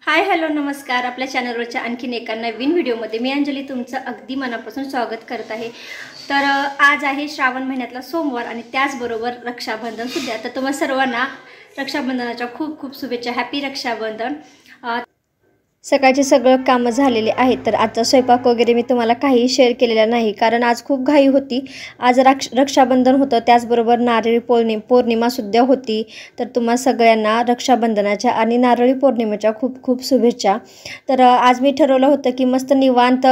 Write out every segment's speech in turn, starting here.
Hi hello नमस्कार. आपल्या चॅनलवरच्या आणखीन एका नवीन व्हिडिओमध्ये मी अंजली तुमचं अगदी मनापासून स्वागत करत आहे. तर आज आहे श्रावण महिन्यातला सोमवार आणि त्याचबरोबर रक्षाबंधन सुद्धा. तर तुम्हा सर्वांना रक्षाबंधनाच्या खूप खूप शुभेच्छा. हॅपी रक्षाबंधन. सकाळचे सगळं कामं झालेले आहेत. तर आजचा स्वयंपाक वगैरे मी तुम्हाला काही शेअर केलेला नाही, कारण आज खूप घाई होती. आज रक्षाबंधन होतं, त्याचबरोबर नारळी पौर्णिमासुद्धा होती. तर तुम्हा सगळ्यांना रक्षाबंधनाच्या आणि नारळी पौर्णिमेच्या खूप खूप शुभेच्छा. तर आज मी ठरवलं होतं की मस्त निवांत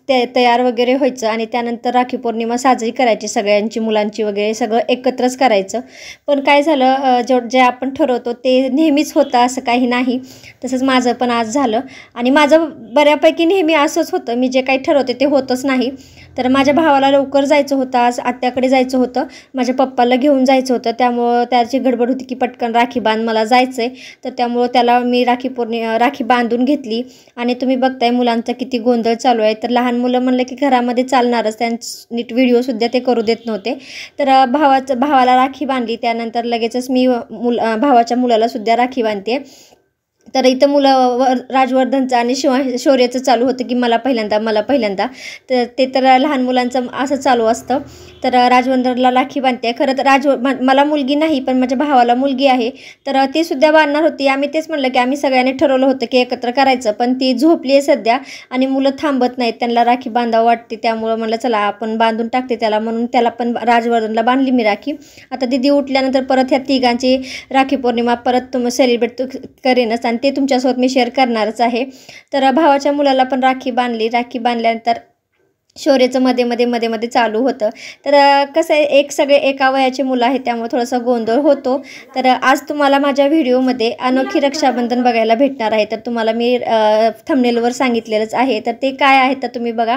तयार वगैरे व्हायचं आणि त्यानंतर राखी पौर्णिमा साजरी करायची, सगळ्यांची मुलांची वगैरे सगळं एकत्रच करायचं. पण काय झालं, जे आपण ठरवतो ते नेहमीच होतं असं काही नाही. तसंच माझं पण आज झालं आणि माझं बऱ्यापैकी नेहमी असंच होतं, मी जे काही ठरवते ते होतच नाही. तर माझ्या भावाला लवकर जायचं होतं, आज आत्याकडे जायचं होतं, माझ्या पप्पाला घेऊन जायचं होतं. त्यामुळं त्याची गडबड होती की पटकन राखी बांध, मला जायचं आहे. तर त्यामुळं त्याला मी राखी बांधून घेतली. आणि तुम्ही बघताय मुलांचा किती गोंधळ चालू आहे. तर लहान मुलं म्हणलं की घरामध्ये चालणारच, त्यांचं नीट व्हिडिओसुद्धा ते करू देत नव्हते. तर भावाला राखी बांधली, त्यानंतर लगेचच मी भावाच्या मुलालासुद्धा राखी बांधते. तर इथं मुलं राजवर्धनचं आणि शौर्याचं चालू होतं की मला पहिल्यांदा. तर ते तर लहान मुलांचं असं चालू असतं. तर राजवर्धनला राखी बांधते. खरं तर मला मुलगी नाही, पण माझ्या भावाला मुलगी आहे. तर ती सुद्धा बांधणार होती. आम्ही तेच म्हणलं की आम्ही सगळ्यांनी ठरवलं होतं की एकत्र करायचं, पण ती झोपली आहे सध्या आणि मुलं थांबत नाहीत, त्यांना राखी बांधावं वाटते. त्यामुळं म्हणलं चला आपण बांधून टाकते त्याला, म्हणून त्याला पण राजवर्धनला बांधली मी राखी. आता दिदी उठल्यानंतर परत ह्या तिघांची राखी पौर्णिमा परत सेलिब्रेट करेनच आणि ते तुमच्यासोबत मी शेअर करणारच आहे. तर भावाच्या मुलाला पण राखी बांधल्यानंतर शौर्याचं मध्ये चालू होतं. तर कसं आहे, सगळे एका वयाची मुलं आहेत, त्यामुळे थोडासा गोंधळ होतो. तर आज तुम्हाला माझ्या व्हिडिओमध्ये अनोखी रक्षाबंधन बघायला भेटणार आहे. तर तुम्हाला मी थंबनेलवर सांगितलेलंच आहे. तर ते काय आहे तर तुम्ही बघा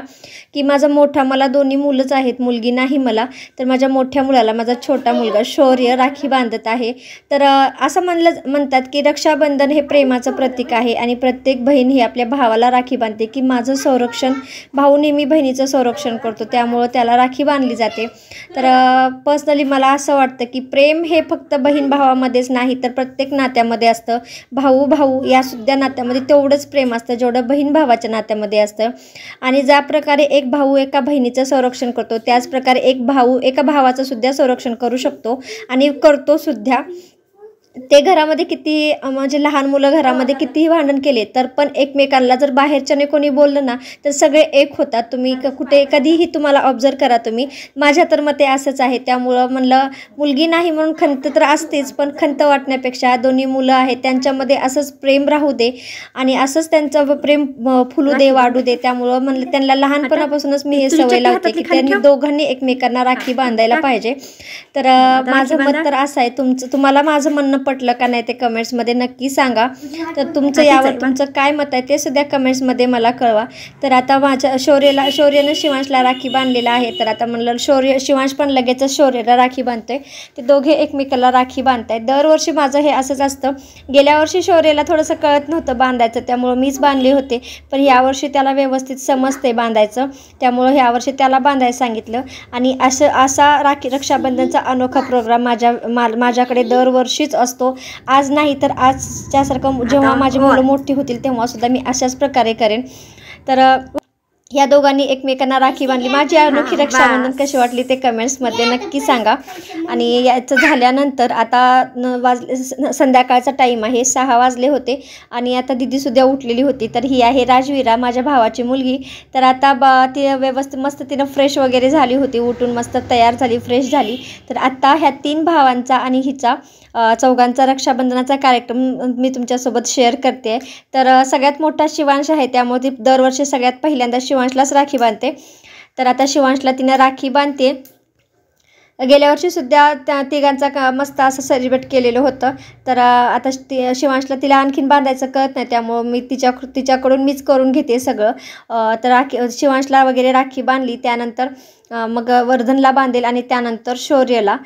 की मला दोन्ही मुलंच आहेत, मुलगी नाही मला. तर माझ्या मोठ्या मुलाला माझा छोटा मुलगा शौर्य राखी बांधत आहे. तर असं म्हणतात की रक्षाबंधन हे प्रेमाचं प्रतीक आहे आणि प्रत्येक बहीण ही आपल्या भावाला राखी बांधते की माझं संरक्षण, भाऊ नेहमी बहिणीचं संरक्षण करतो, त्यामुळं त्याला राखी बांधली जाते. तर पर्सनली मला असं वाटतं की प्रेम हे फक्त बहीण भावामध्येच नाही, तर प्रत्येक नात्यामध्ये असतं. भाऊ या सुद्धा नात्यामध्ये तेवढंच प्रेम असतं जेवढं बहीण भावाच्या नात्यामध्ये असतं. आणि ज्या प्रकारे एक भाऊ एका बहिणीचं संरक्षण करतो, त्याच प्रकारे एक भाऊ एका भावाचं सुद्धा संरक्षण करू शकतो आणि करतो सुद्धा. ते घरामध्ये किती म्हणजे लहान मुलं घरामध्ये कितीही भांडण केले तर पण एकमेकांना जर बाहेरच्याने कोणी बोललं ना तर सगळे एक होतात. तुम्ही कुठे कधीही तुम्हाला ऑब्झर्व करा तुम्ही, माझ्या तर मते असंच आहे. त्यामुळं म्हणलं मुलगी नाही म्हणून खंत तर असतेच, पण खंत वाटण्यापेक्षा दोन्ही मुलं आहेत त्यांच्यामध्ये असंच प्रेम राहू दे आणि असंच त्यांचं प्रेम फुलू दे, वाढू दे. त्यामुळं म्हणलं त्यांना लहानपणापासूनच मी हे सवय लावते की त्यांनी दोघांनी एकमेकांना राखी बांधायला पाहिजे. तर माझं मत तर असं आहे. तुम्हाला माझं म्हणणं पटलं का नाही ते कमेंट्समध्ये नक्की सांगा. तर तुमचं काय मत आहे ते सुद्धा कमेंट्समध्ये मला कळवा. तर आता माझ्या शौर्यानं शिवांशला राखी बांधलेला आहे. तर आता म्हणलं शिवांश पण लगेचच शौर्याला राखी बांधतोय. ते दोघे एकमेकाला राखी बांधतायत. दरवर्षी माझं हे असंच असतं. गेल्या वर्षी शौर्याला थोडंसं कळत नव्हतं बांधायचं, त्यामुळं मीच बांधले होते. पण यावर्षी त्याला व्यवस्थित समजते बांधायचं, त्यामुळं यावर्षी त्याला बांधायला सांगितलं. आणि असा रक्षाबंधनचा अनोखा प्रोग्राम माझ्याकडे दरवर्षीच असतो. आज नाही तर आजच्यासारखं जेव्हा माझी मुलं मोठी होतील तेव्हा सुद्धा मी अशाच प्रकारे करेन. तर या दोघांनी एकमेकांना राखी बांधली. माझी अनोखी रक्षाबंधन कशी वाटली ते कमेंट्समध्ये नक्की सांगा. आणि याचं झाल्यानंतर आता संध्याकाळचा टाईम आहे, 6 वाजले होते आणि आता दिदीसुद्धा उठलेली होती. तर ही आहे राजवीरा, माझ्या भावाची मुलगी. तर आता ती व्यवस्थित मस्त तिनं फ्रेश वगैरे झाली होती, उठून मस्त तयार झाली, फ्रेश झाली. तर आत्ता ह्या 3 भावांचा आणि हिचा चौघांचा रक्षाबंधनाचा कार्यक्रम मी तुमच्यासोबत शेअर करते. तर सगळ्यात मोठा शिवांश आहे, त्यामुळे ती दरवर्षी सगळ्यात पहिल्यांदा शिवांशलाच राखी बांधते. तर आता शिवांशला तिने राखी बांधते. गेल्या वर्षीसुद्धा त्या तिघांचा मस्त असं सेलिब्रेट केलेलं होतं. तर आता शिवांशला तिला आणखीन बांधायचं कळत नाही, त्यामुळं मी तिच्याकडून मीच करून घेते सगळं. तर शिवांशला वगैरे राखी बांधली, त्यानंतर मग वर्धनला बांधेल आणि त्यानंतर शौर्यला.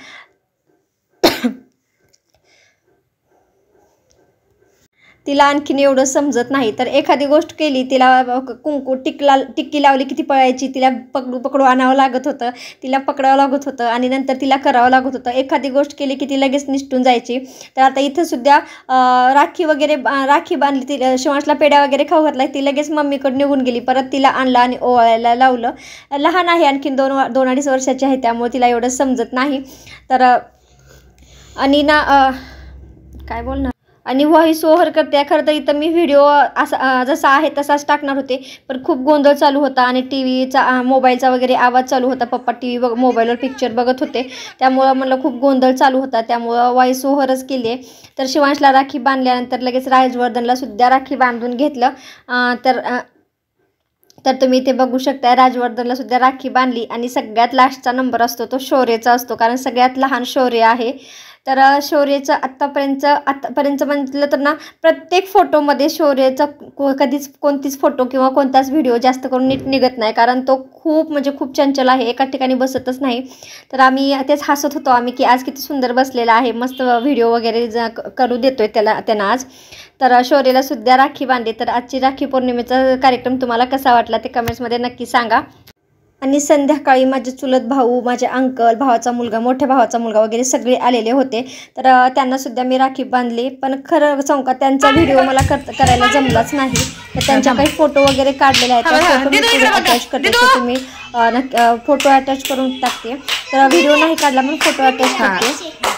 तिला आणखीन एवढं समजत नाही. तर एखादी गोष्ट केली, तिला कुंकू टिक्की लावली की ती पळायची, तिला पकडू आणावं लागत होतं, तिला पकडावं लागत होतं आणि नंतर तिला करावं लागत होतं. एखादी गोष्ट केली की ती लगेच निसटून जायची. तर आता इथं सुद्धा राखी बांधली, तिला शिवांशला पेड्या वगैरे खाऊ घातला, ती लगेच मम्मीकडे निघून गेली. परत तिला आणलं आणि ओवाळायला लावलं. लहान आहे, आणखीन 2-2.5 वर्षाची आहे, त्यामुळे तिला एवढं समजत नाही. तर आणि काय बोलणार, आणि व्हॉइस ओव्हर करते. खरं तर इथं मी व्हिडिओ असा जसा आहे तसाच टाकणार होते, पण खूप गोंधळ चालू होता आणि टीव्हीचा मोबाईलचा वगैरे आवाज चालू होता. पप्पा टीव्ही मोबाईलवर पिक्चर बघत होते, त्यामुळं मला खूप गोंधळ चालू होता, त्यामुळं व्हॉइस ओव्हरच केली आहे. तर शिवांशला राखी बांधल्यानंतर लगेच राजवर्धनला सुद्धा राखी बांधून घेतलं. तर तुम्ही इथे बघू शकता, राजवर्धनला सुद्धा राखी बांधली. आणि सगळ्यात लास्टचा नंबर असतो तो शौर्यचा असतो, कारण सगळ्यात लहान शौर्य आहे. तर शौर्यचं आत्तापर्यंत म्हटलं तर ना, प्रत्येक फोटोमध्ये शौर्यचा कधीच कोणतीच फोटो किंवा कोणताच व्हिडिओ जास्त करून नीट निघत नाही, कारण तो खूप चंचल आहे, एका ठिकाणी बसतच नाही. तर आम्ही तेच हसत होतो आम्ही की आज किती सुंदर बसलेला आहे, मस्त व्हिडिओ वगैरे करू देतोय त्यांना आज. तर शौर्यला सुद्धा राखी बांधली. तर आजची राखी पौर्णिमेचा कार्यक्रम तुम्हाला कसा वाटला ते कमेंट्समध्ये नक्की सांगा. आणि संध्याकाळी माझे चुलत भाऊ, माझे अंकल, भावाचा मुलगा, मोठ्या भावाचा मुलगा वगैरे सगळे आलेले होते. तर त्यांनासुद्धा मी राखी बांधली. पण खरं सांगू का, त्यांचा व्हिडिओ मला करायला जमलाच नाही. तर त्यांच्या काही फोटो वगैरे काढलेले आहेत, त्या फोटो मी पुढे अटॅच करते, तर तुम्ही फोटो अटॅच करून टाकते. तर व्हिडिओ नाही काढला पण फोटो अटॅच करते.